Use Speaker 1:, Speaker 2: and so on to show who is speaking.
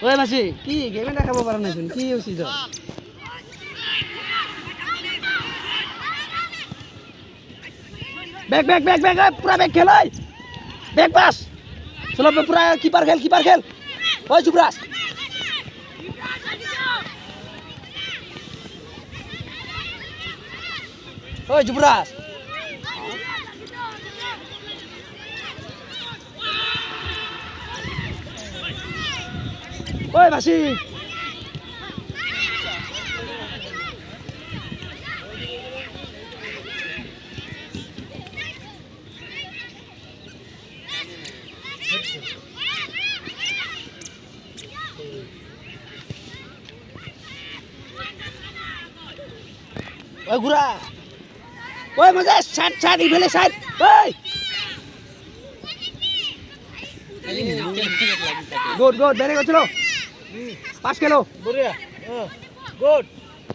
Speaker 1: ওই মাসি কি গেমে দেখাবো পারা নাই কি হইছি তো बैक बैक बैक बैक पूरा बैक खेल ओए बैक पास चलो पूरा कीपर खेल ओए जुबराज ओए जुबराज ओए मासी ओए गुरा ओए मजा साइड इवेले साइड ओए गुड गुड वेरी गुड चलो पास खेलो
Speaker 2: बढ़िया गुड